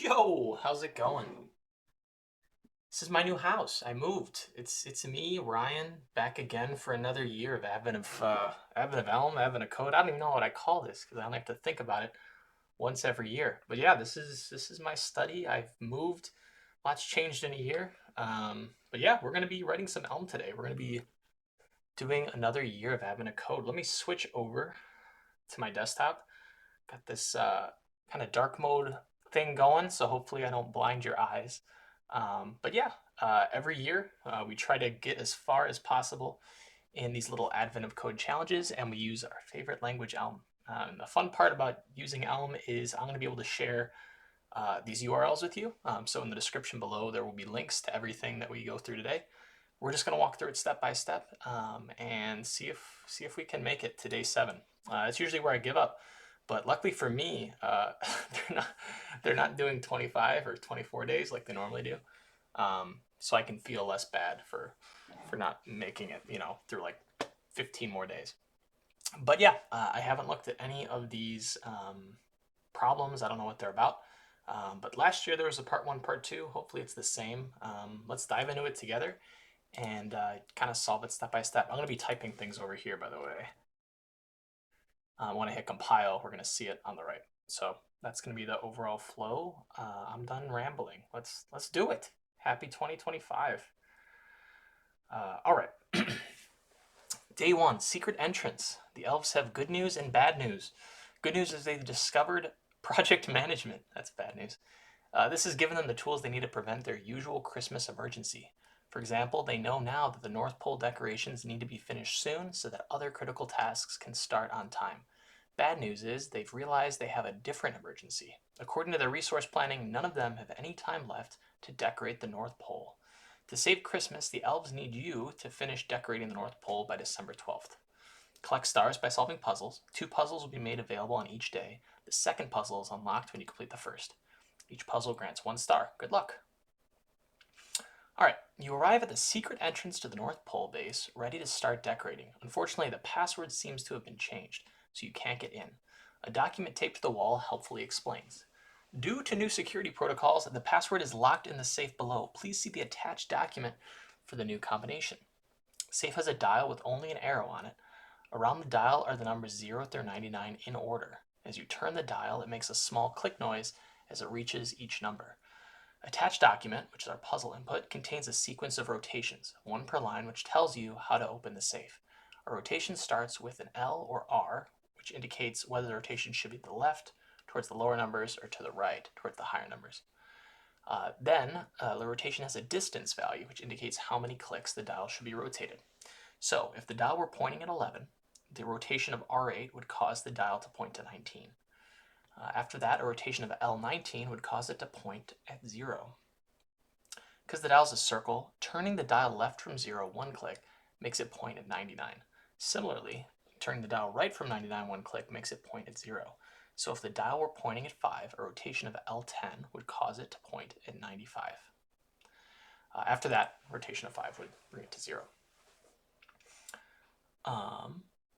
Yo, how's it going? This is my new house. I moved. It's me, Ryan, back again for another year of Advent of Elm, Advent of Code. I don't even know what I call this because I only have to think about it once every year. But yeah, this is my study. I've moved. Lots changed in a year. But yeah, we're gonna be writing some Elm today. We're gonna be doing another year of Advent of Code. Let me switch over to my desktop. Got this kind of dark mode thing going, so hopefully I don't blind your eyes. But yeah, every year we try to get as far as possible in these little Advent of Code challenges, and we use our favorite language, Elm. The fun part about using Elm is I'm going to be able to share these URLs with you. So in the description below, there will be links to everything that we go through today. We're just going to walk through it step by step and see if we can make it to day 7. That's usually where I give up. But luckily for me, they're not they're not doing 25 or 24 days like they normally do, so I can feel less bad for not making it, through like 15 more days. But yeah, I haven't looked at any of these problems. I don't know what they're about. But last year there was a part 1, part 2. Hopefully it's the same. Let's dive into it together and kind of solve it step by step. I'm going to be typing things over here, by the way. When I hit compile, we're going to see it on the right. So that's going to be the overall flow. I'm done rambling. Let's do it. Happy 2025. All right. Day 1, secret entrance. The elves have good news and bad news. Good news is they've discovered project management. That's bad news. This has given them the tools they need to prevent their usual Christmas emergency. For example, they know now that the North Pole decorations need to be finished soon so that other critical tasks can start on time. Bad news is they've realized they have a different emergency. According to their resource planning, none of them have any time left to decorate the North Pole. To save Christmas, the elves need you to finish decorating the North Pole by December 12th. Collect stars by solving puzzles. 2 puzzles will be made available on each day. The second puzzle is unlocked when you complete the first. Each puzzle grants 1 star. Good luck. Alright, you arrive at the secret entrance to the North Pole base, ready to start decorating. Unfortunately, the password seems to have been changed, so you can't get in. A document taped to the wall helpfully explains. Due to new security protocols, the password is locked in the safe below. Please see the attached document for the new combination. The safe has a dial with only an arrow on it. Around the dial are the numbers 0 through 99 in order. As you turn the dial, it makes a small click noise as it reaches each number. Attached document, which is our puzzle input, contains a sequence of rotations, 1 per line, which tells you how to open the safe. A rotation starts with an L or R, which indicates whether the rotation should be to the left, towards the lower numbers, or to the right, towards the higher numbers. Then, the rotation has a distance value, which indicates how many clicks the dial should be rotated. So, if the dial were pointing at 11, the rotation of R8 would cause the dial to point to 19. After that, a rotation of L19 would cause it to point at 0. Because the dial is a circle, turning the dial left from 0 1 click makes it point at 99. Similarly, turning the dial right from 99 1 click makes it point at 0. So if the dial were pointing at 5, a rotation of L10 would cause it to point at 95. After that, rotation of 5 would bring it to 0.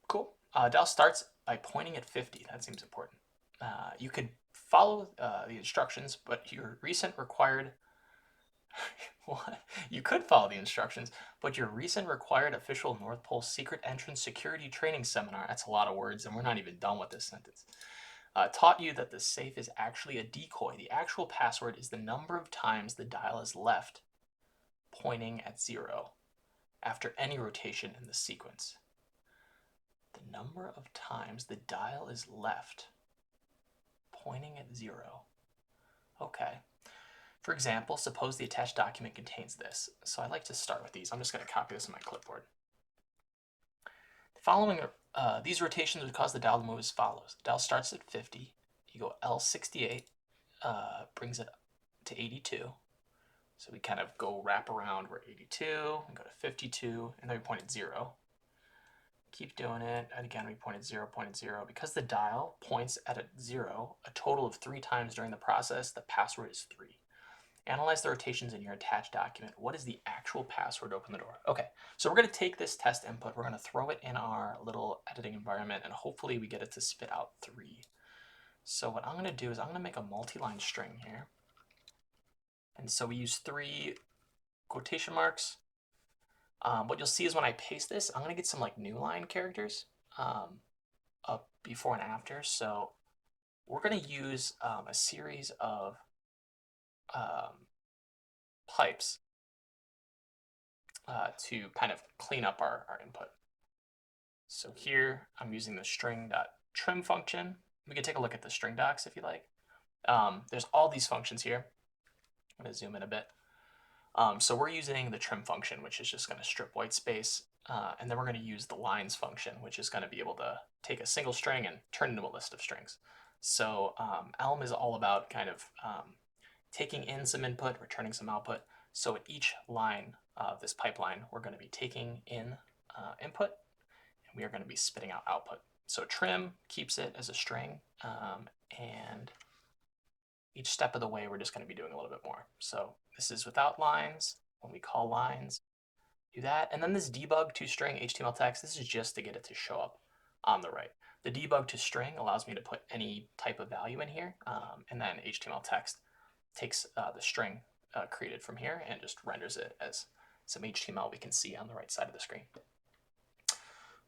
Cool. Dial starts by pointing at 50. That seems important. You could follow the instructions, but your recent required what? You could follow the instructions, but your recent required official North Pole secret entrance security training seminar, that's a lot of words, and we're not even done with this sentence, taught you that the safe is actually a decoy. The actual password is the number of times the dial is left pointing at 0 after any rotation in the sequence. The number of times the dial is left pointing at 0. Okay. For example, suppose the attached document contains this. So I'd like to start with these. I'm just going to copy this on my clipboard. Following these rotations would cause the dial to move as follows. The dial starts at 50. You go L68, brings it to 82. So we kind of go wrap around. We're 82, and go to 52, and then we point at 0. Keep doing it, and again we point at 0, point at 0. Because the dial points at a 0 a total of 3 times during the process, the password is 3. Analyze the rotations in your attached document. What is the actual password to open the door? Okay, so we're going to take this test input, we're going to throw it in our little editing environment, and hopefully we get it to spit out 3. So what I'm going to do is I'm going to make a multi-line string here. And so we use 3 quotation marks. What you'll see is when I paste this, I'm gonna get some like new line characters up before and after. So we're gonna use a series of um, pipes to kind of clean up our input. So here I'm using the string.trim function. We can take a look at the string docs if you like. There's all these functions here. I'm gonna zoom in a bit. So we're using the trim function, which is just gonna strip white space. And then we're gonna use the lines function, which is gonna be able to take a single string and turn it into a list of strings. So Elm is all about kind of taking in some input, returning some output. So at each line of this pipeline, we're going to be taking in input, and we are going to be spitting out output. So trim keeps it as a string, and each step of the way, we're just going to be doing a little bit more. So this is without lines. When we call lines, do that. And then this debug to string HTML text, this is just to get it to show up on the right. The debug to string allows me to put any type of value in here, and then HTML text takes the string created from here and just renders it as some HTML we can see on the right side of the screen.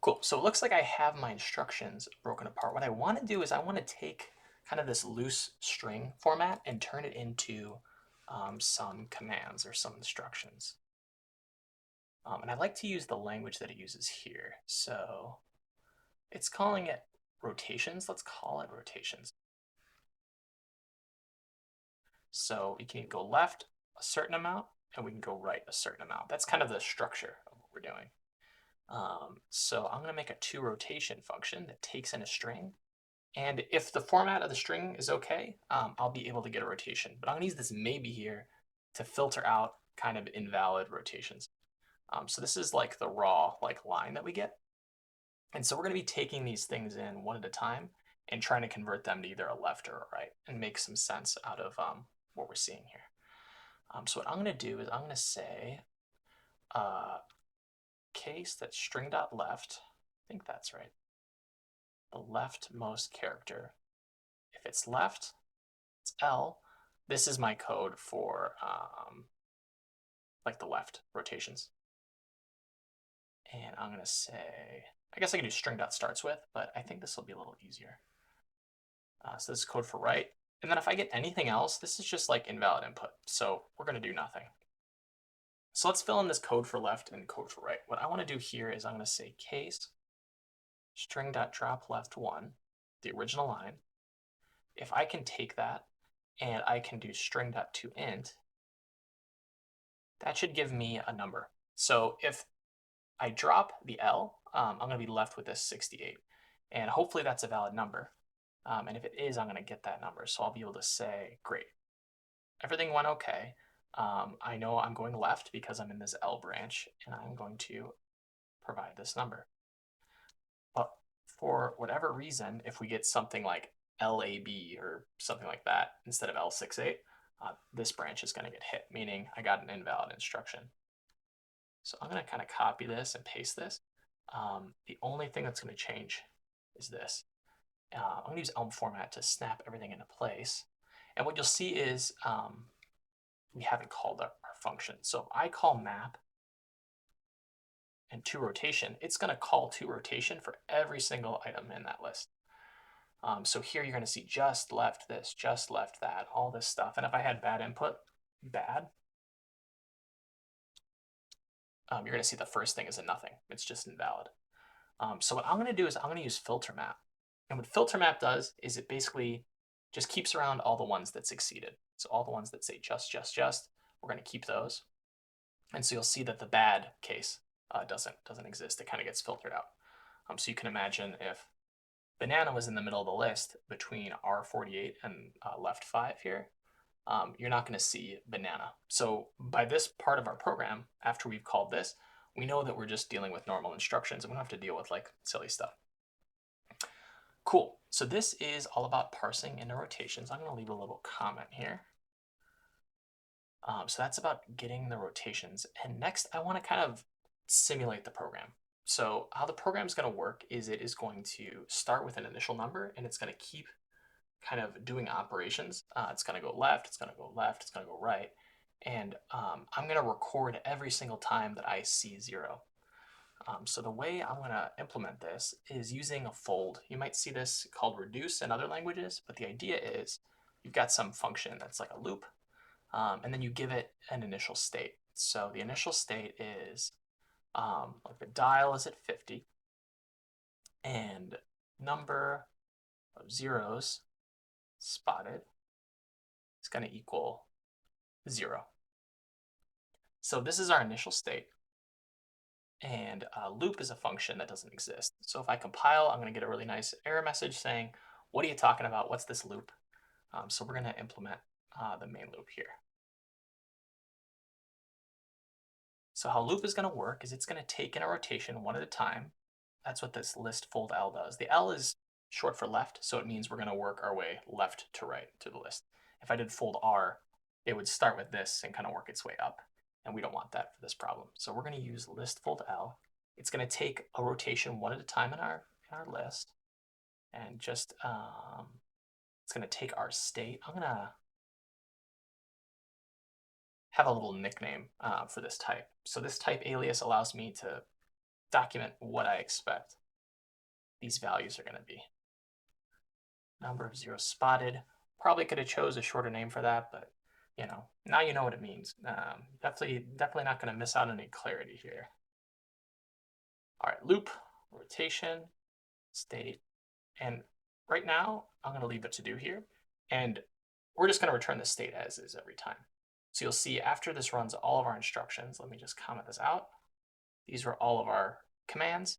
Cool, so it looks like I have my instructions broken apart. What I want to do is I want to take kind of this loose string format and turn it into some commands or some instructions. And I like to use the language that it uses here. So it's calling it rotations. Let's call it rotations. So we can go left a certain amount and we can go right a certain amount. That's kind of the structure of what we're doing. So I'm going to make a toRotation function that takes in a string. And if the format of the string is okay, I'll be able to get a rotation. But I'm going to use this maybe here to filter out kind of invalid rotations. So this is like the raw line that we get. And so we're going to be taking these things in one at a time and trying to convert them to either a left or a right and make some sense out of what we're seeing here. So what I'm going to do is I'm going to say case that string.left, I think that's right, the leftmost character. If it's left, it's L. This is my code for like the left rotations. And I'm going to say, I guess I can do string.starts with, but I think this will be a little easier. So this is code for right. And then if I get anything else, this is just like invalid input. So we're going to do nothing. So let's fill in this code for left and code for right. What I want to do here is I'm going to say case string.dropleft1, the original line. If I can take that and I can do string.toInt, that should give me a number. So if I drop the L, I'm going to be left with this 68. And hopefully that's a valid number. And if it is, I'm going to get that number. So I'll be able to say, great, everything went okay. I know I'm going left because I'm in this L branch, and I'm going to provide this number. But for whatever reason, if we get something like LAB or something like that instead of L68, this branch is going to get hit, meaning I got an invalid instruction. So I'm going to kind of copy this and paste this. The only thing that's going to change is this. I'm going to use Elm format to snap everything into place. And what you'll see is we haven't called our function. So if I call map and toRotation, it's going to call toRotation for every single item in that list. So here you're going to see just left this, just left that, all this stuff. And if I had bad input, bad, you're going to see the first thing is a nothing. It's just invalid. So what I'm going to do is I'm going to use filter map. And what filter map does is it basically just keeps around all the ones that succeeded. So all the ones that say just, we're going to keep those. And so you'll see that the bad case doesn't exist. It kind of gets filtered out. So you can imagine if banana was in the middle of the list between R48 and left 5 here, you're not going to see banana. So by this part of our program, after we've called this, we know that we're just dealing with normal instructions and we don't have to deal with like silly stuff. Cool. So this is all about parsing into rotations. I'm going to leave a little comment here. So that's about getting the rotations. And next, I want to kind of simulate the program. So how the program is going to work is it is going to start with an initial number and it's going to keep kind of doing operations. It's going to go left, it's going to go left, it's going to go right. And I'm going to record every single time that I see 0. So the way I'm going to implement this is using a fold. You might see this called reduce in other languages, but the idea is you've got some function that's like a loop, and then you give it an initial state. So the initial state is like the dial is at 50, and number of zeros spotted is going to equal 0. So this is our initial state. And loop is a function that doesn't exist. So if I compile, I'm going to get a really nice error message saying, what are you talking about? What's this loop? So we're going to implement the main loop here. So how loop is going to work is it's going to take in a rotation one at a time. That's what this list fold L does. The L is short for left, so it means we're going to work our way left to right to the list. If I did fold R, it would start with this and kind of work its way up. And we don't want that for this problem. So we're going to use list fold L. It's going to take a rotation one at a time in our list. And just, it's going to take our state. I'm going to have a little nickname for this type. So this type alias allows me to document what I expect these values are going to be. Number of zeros spotted. Probably could have chose a shorter name for that, but now you know what it means. Definitely not going to miss out on any clarity here. All right, loop, rotation, state, and right now I'm going to leave it to do here, and we're just going to return the state as is every time. So you'll see after this runs all of our instructions, let me just comment this out. These were all of our commands.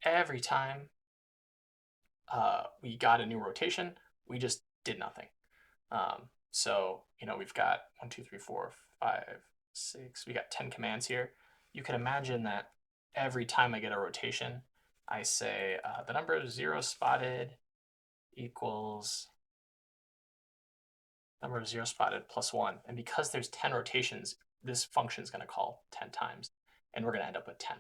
Every time we got a new rotation, we just did nothing. So we've got 1, 2, 3, 4, 5, 6. We got 10 commands here. You can imagine that every time I get a rotation, I say the number of zeros spotted equals number of zeros spotted plus 1. And because there's 10 rotations, this function is going to call 10 times, and we're going to end up with 10.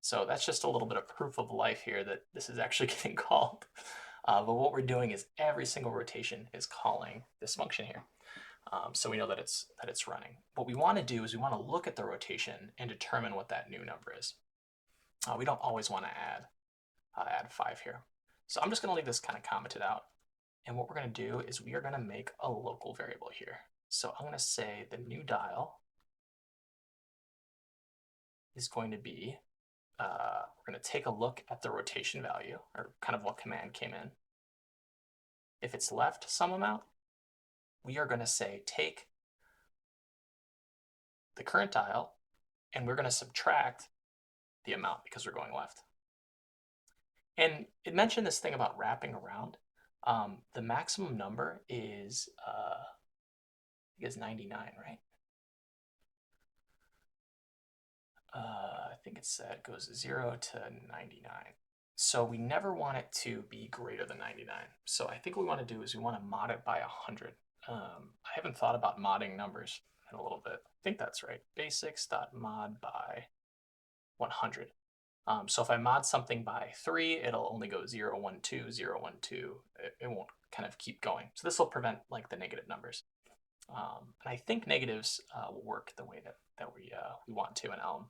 So that's just a little bit of proof of life here that this is actually getting called. But what we're doing is every single rotation is calling this function here. So we know that it's running. What we want to do is we want to look at the rotation and determine what that new number is. We don't always want to add 5 here. So I'm just going to leave this kind of commented out. And what we're going to do is we are going to make a local variable here. So I'm going to say the new dial is going to be, we're going to take a look at the rotation value, or kind of what command came in. If it's left some amount, we are going to say take the current dial, and we're going to subtract the amount because we're going left. And it mentioned this thing about wrapping around. The maximum number is, I think it's 99, right? I think it said it goes 0 to 99. So we never want it to be greater than 99. So I think what we want to do is we want to mod it by 100. I haven't thought about modding numbers in a little bit. I think that's right. Basics.mod by 100. So if I mod something by 3, it'll only go 0, 1, 2, 0, 1, 2. It won't kind of keep going. So this will prevent like the negative numbers. And I think negatives will work the way that we want to in Elm.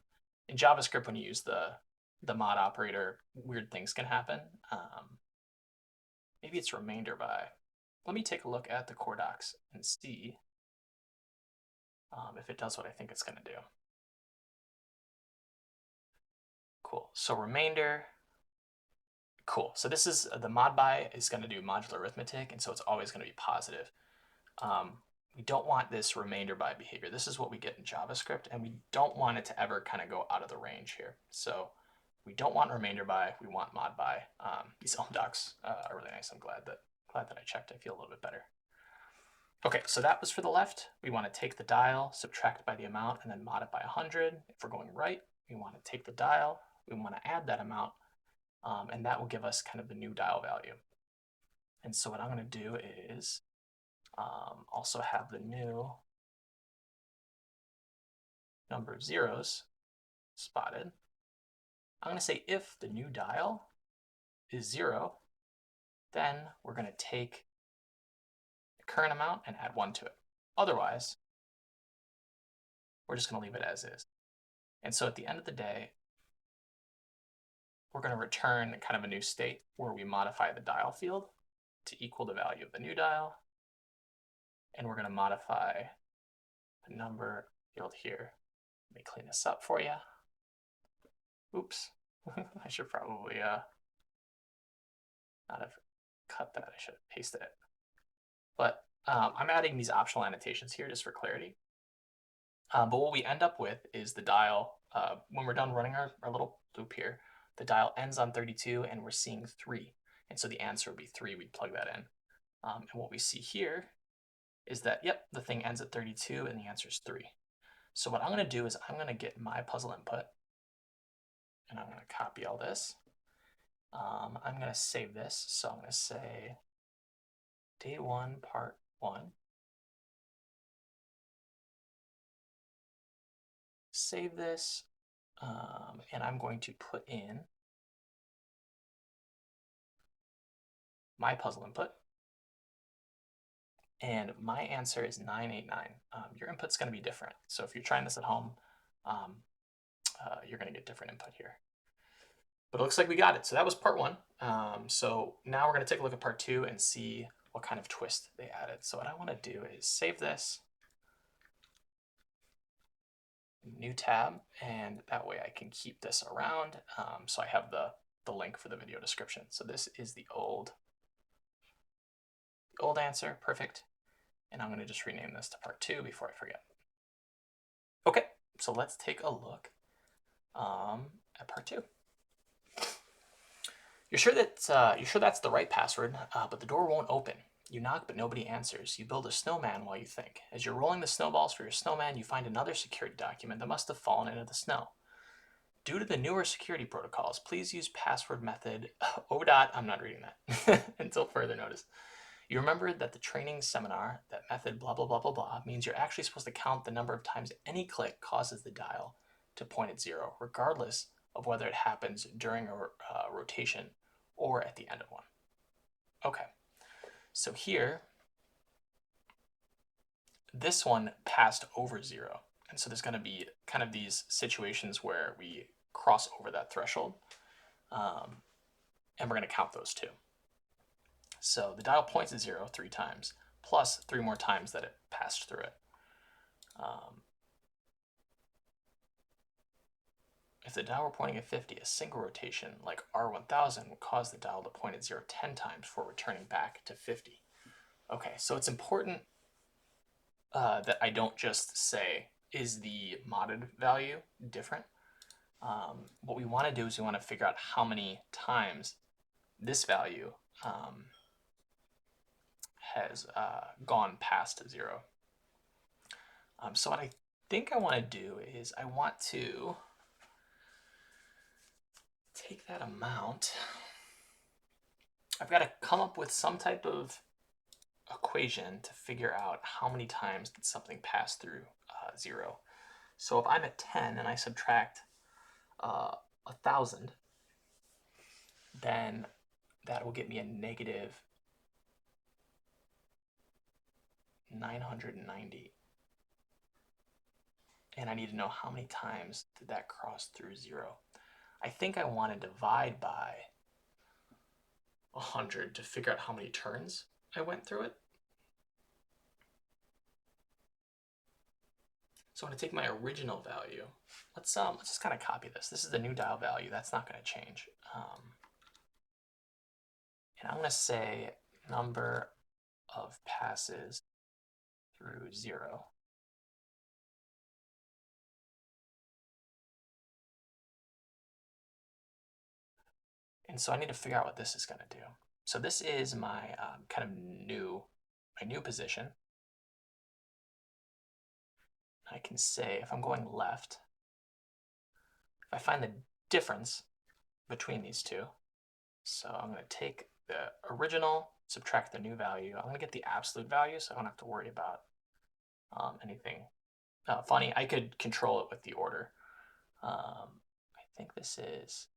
In JavaScript, when you use the mod operator, weird things can happen. Maybe it's remainder by. Let me take a look at the core docs and see if it does what I think it's going to do. Cool. So remainder. Cool. So this is the mod by is going to do modular arithmetic, and so it's always going to be positive. We don't want this remainder by behavior. This is what we get in JavaScript, and we don't want it to ever kind of go out of the range here. So we don't want remainder by, we want mod by. These Elm docs are really nice. I'm glad that I checked. I feel a little bit better. Okay, so that was for the left. We want to take the dial, subtract by the amount, and then mod it by 100. If we're going right, we want to take the dial, we want to add that amount, and that will give us kind of the new dial value. And so what I'm going to do is also have the new number of zeros spotted. I'm going to say if the new dial is 0, then we're going to take the current amount and add 1 to it. Otherwise, we're just going to leave it as is. And so at the end of the day, we're going to return kind of a new state where we modify the dial field to equal the value of the new dial. And we're going to modify the number field here. Let me clean this up for you. Oops. I should probably not have cut that. I should have pasted it. But I'm adding these optional annotations here just for clarity. But what we end up with is the dial, when we're done running our little loop here, the dial ends on 32 and we're seeing 3. And so the answer would be 3. We'd plug that in. And what we see here is that, yep, the thing ends at 32 and the answer is 3. So what I'm going to do is I'm going to get my puzzle input and I'm going to copy all this. I'm going to save this. So I'm going to say day 1, part 1. Save this. And I'm going to put in my puzzle input. And my answer is 989. Your input's going to be different. So if you're trying this at home, you're going to get different input here. But it looks like we got it. So that was part 1. So now we're going to take a look at part 2 and see what kind of twist they added. So what I want to do is save this, new tab, and that way I can keep this around. So I have the link for the video description. So this is the old answer. Perfect. And I'm going to just rename this to part 2 before I forget. Okay, so let's take a look at part 2. You're sure that's the right password, but the door won't open. You knock, but nobody answers. You build a snowman while you think. As you're rolling the snowballs for your snowman, you find another security document that must have fallen into the snow. Due to the newer security protocols, please use password method ODOT, I'm not reading that, until further notice. You remember that the training seminar, that method blah, blah, blah, blah, blah, means you're actually supposed to count the number of times any click causes the dial to point at 0, regardless of whether it happens during a rotation or at the end of one. Okay, so here, this one passed over 0. And so there's going to be kind of these situations where we cross over that threshold. And we're going to count those too. So the dial points at 0 3 times, plus 3 more times that it passed through it. If the dial were pointing at 50, a single rotation like R1000 would cause the dial to point at 0 10 times before returning back to 50. Okay, so it's important that I don't just say, is the modded value different? What we want to do is we want to figure out how many times this value has gone past 0. So what I think I want to do is I want to take that amount. I've got to come up with some type of equation to figure out how many times did something pass through 0. So if I'm at 10 and I subtract 1,000, then that will get me a negative 990. And I need to know how many times did that cross through 0. I think I want to divide by 100 to figure out how many turns I went through it. So I'm going to take my original value. Let's just kind of copy this. This is the new dial value. That's not going to change. And I'm going to say number of passes through 0. And so I need to figure out what this is going to do. So this is my kind of new position. I can say if I'm going left, if I find the difference between these two, so I'm going to take the original, subtract the new value. I'm going to get the absolute value, so I don't have to worry about anything funny. I could control it with the order. I think this is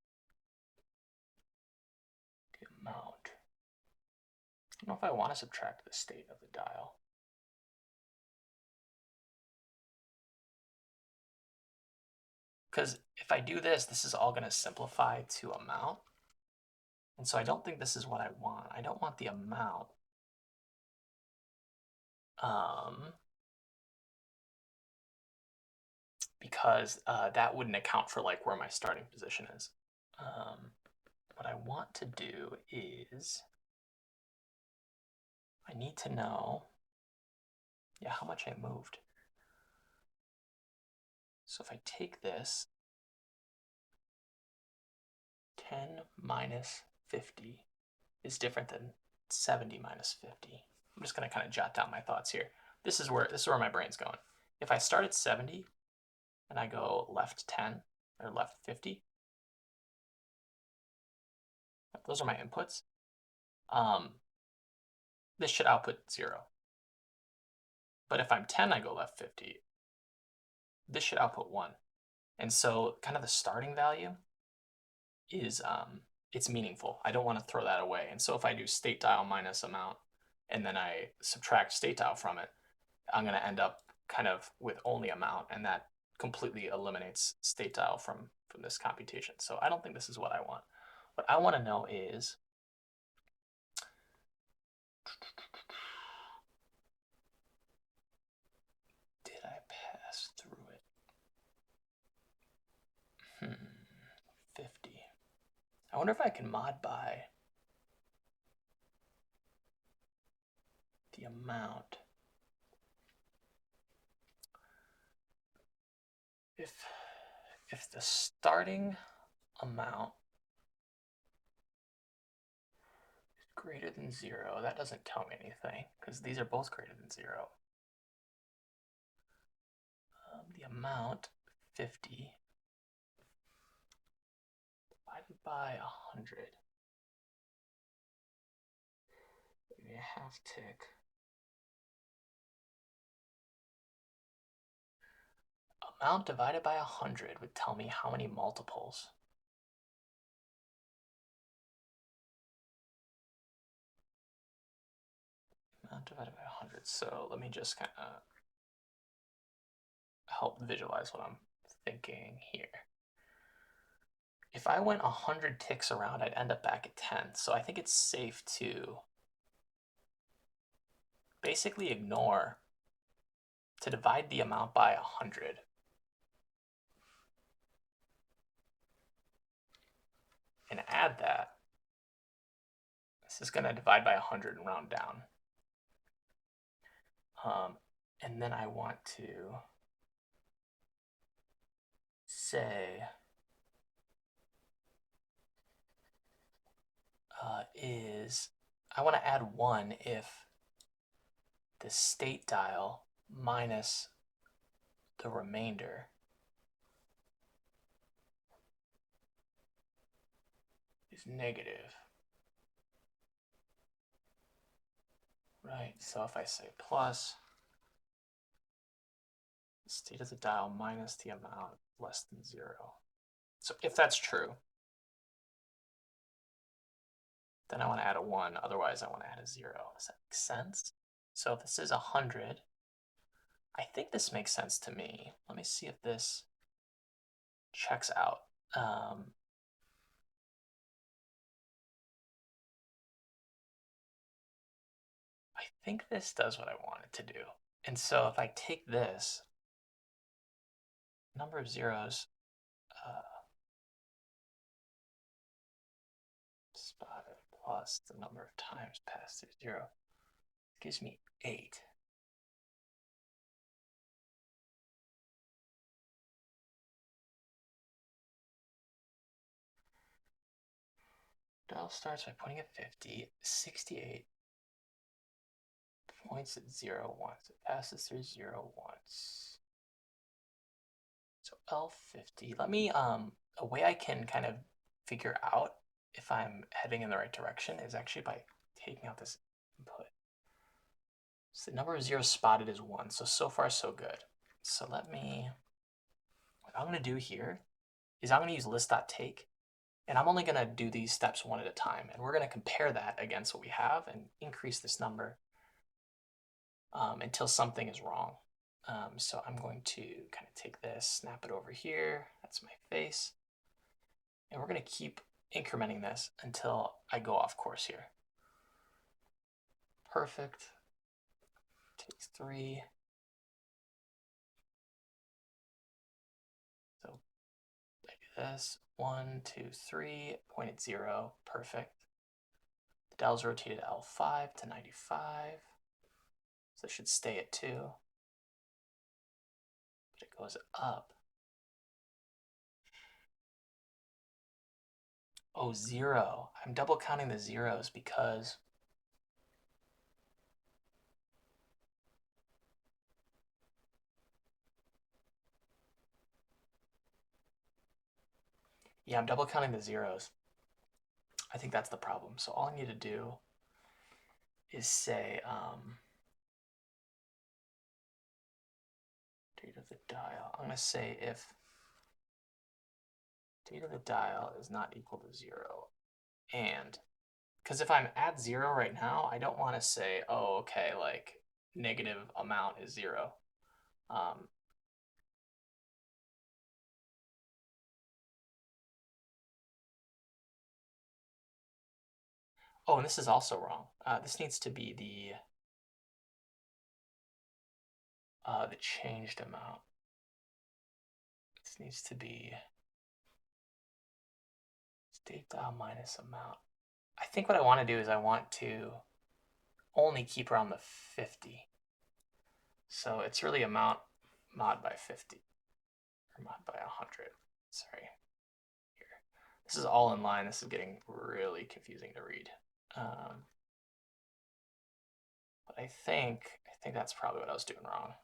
the amount. I don't know if I want to subtract the state of the dial. Because if I do this, this is all going to simplify to amount. And so I don't think this is what I want. I don't want the amount. Because that wouldn't account for like where my starting position is. What I want to do is I need to know, yeah, how much I moved. So if I take this, 10 minus 50 is different than 70 minus 50. I'm just gonna kind of jot down my thoughts here. This is where my brain's going. If I start at 70 and I go left 10 or left 50, those are my inputs. This should output 0. But if I'm 10, I go left 50. This should output 1. And so kind of the starting value is it's meaningful. I don't want to throw that away. And so if I do state dial minus amount and then I subtract state dial from it, I'm going to end up kind of with only amount, and that completely eliminates state dial from this computation. So I don't think this is what I want. What I want to know is did I pass through it? 50. I wonder if I can mod by the amount. If the starting amount is greater than 0, that doesn't tell me anything because these are both greater than 0. The amount 50 divided by 100. Maybe a half tick. Amount divided by 100 would tell me how many multiples. Amount divided by 100. So let me just kind of help visualize what I'm thinking here. If I went 100 ticks around, I'd end up back at 10. So I think it's safe to basically ignore to divide the amount by 100. And add that. This is going to divide by 100 and round down. And then I want to say I want to add 1 if the state dial minus the remainder is negative. Right, so if I say plus the state of the dial minus the amount less than 0. So if that's true, then I want to add a 1, otherwise I want to add a 0. Does that make sense? So if this is 100, I think this makes sense to me. Let me see if this checks out. I think this does what I want it to do. And so if I take this, number of zeros spotted plus the number of times passed through 0 gives me 8. Dial starts by pointing at 50, 68 points at 0 once. It passes through 0 once. So L50. Let me, a way I can kind of figure out if I'm heading in the right direction is actually by taking out this input. So the number of zeros spotted is 1. So far, so good. So what I'm going to do here is I'm going to use list.take, and I'm only going to do these steps one at a time. And we're going to compare that against what we have and increase this number until something is wrong. So I'm going to kind of take this, snap it over here. That's my face. And we're going to keep incrementing this until I go off course here. Perfect. Takes 3. So I do this. 1, 2, 3. Point at 0. Perfect. The dial's rotated L5 to 95. So it should stay at 2. But it goes up. Oh, 0. I'm double counting the zeros because yeah, I'm double counting the zeros. I think that's the problem. So all I need to do is say date of the dial. I'm going to say if date of the dial is not equal to 0 and because if I'm at 0 right now, I don't want to say, oh, okay, like negative amount is 0. Oh, and this is also wrong. This needs to be the changed amount. This needs to be state dial minus amount. I think what I want to do is I want to only keep around the 50. So it's really amount mod by 50 or mod by 100. Sorry. Here. This is all in line. This is getting really confusing to read. But I think that's probably what I was doing wrong.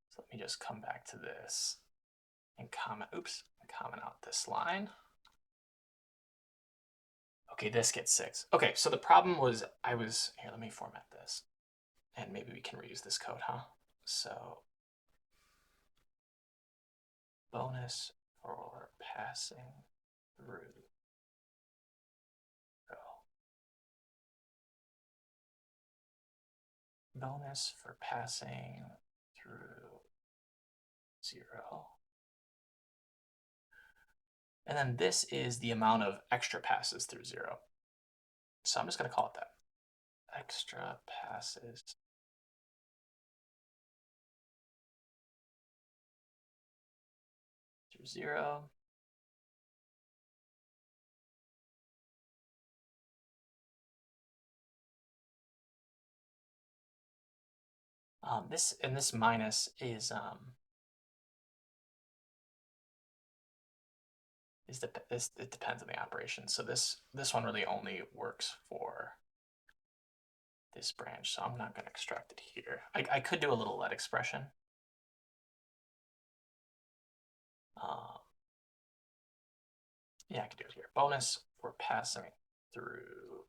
So let me just come back to this and comment, comment out this line. Okay, this gets 6. Okay, so the problem was here, let me format this. And maybe we can reuse this code, huh? So bonus for passing through. Bonus for passing through 0. And then this is the amount of extra passes through 0. So I'm just going to call it that. Extra passes through 0. This minus is it depends on the operation. So this one really only works for this branch. So I'm not going to extract it here. I could do a little let expression. Yeah, I can do it here. Bonus for passing through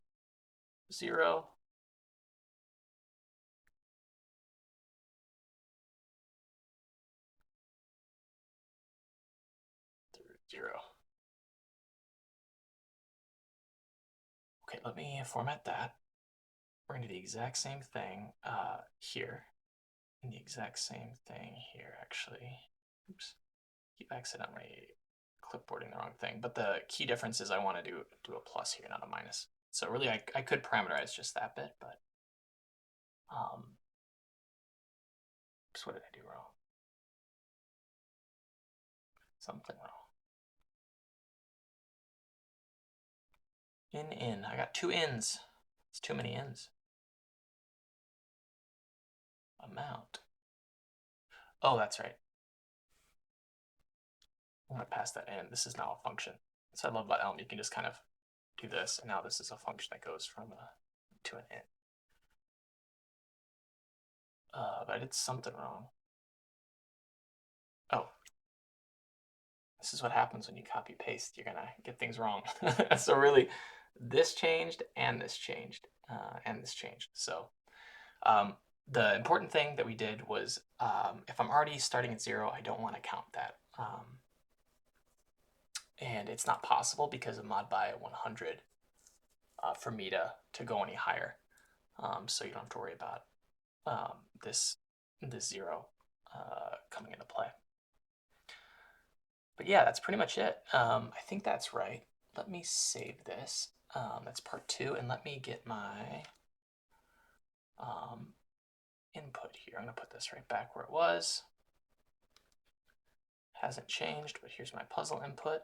0. Through 0. Okay, let me format that. We're going to do the exact same thing here. And the exact same thing here, actually. Oops. Keep accidentally clipboarding the wrong thing. But the key difference is I want to do a plus here, not a minus. So really, I could parameterize just that bit, but oops, what did I do wrong? Something wrong. In. I got 2 ins. It's too many ins. Amount. Oh, that's right. I'm going to pass that in. This is now a function. That's what I love about Elm. You can just kind of do this, and now this is a function that goes from to an int. But I did something wrong. Oh. This is what happens when you copy paste. You're gonna get things wrong. So really, this changed and this changed and this changed. So the important thing that we did was if I'm already starting at 0, I don't want to count that. And it's not possible because of mod by 100 for me to go any higher. So you don't have to worry about this zero coming into play. But yeah, that's pretty much it. I think that's right. Let me save this. That's part 2, and let me get my input here. I'm going to put this right back where it was. Hasn't changed, but here's my puzzle input.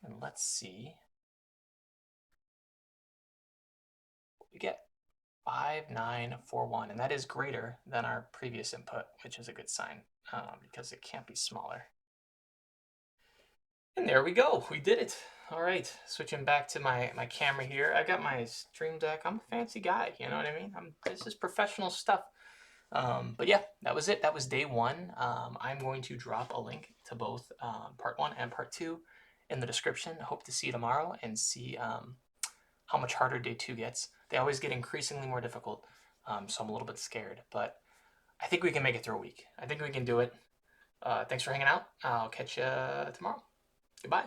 And let's see what we get. 5941, and that is greater than our previous input, which is a good sign because it can't be smaller. And there we go, we did it. All right, switching back to my camera here. I got my Stream Deck. I'm a fancy guy, you know what I mean? This is professional stuff. But yeah, that was it. That was day 1. I'm going to drop a link to both part 1 and part 2 in the description. Hope to see you tomorrow and see how much harder day 2 gets. They always get increasingly more difficult, so I'm a little bit scared, but I think we can make it through a week. I think we can do it. Thanks for hanging out. I'll catch you tomorrow. Goodbye.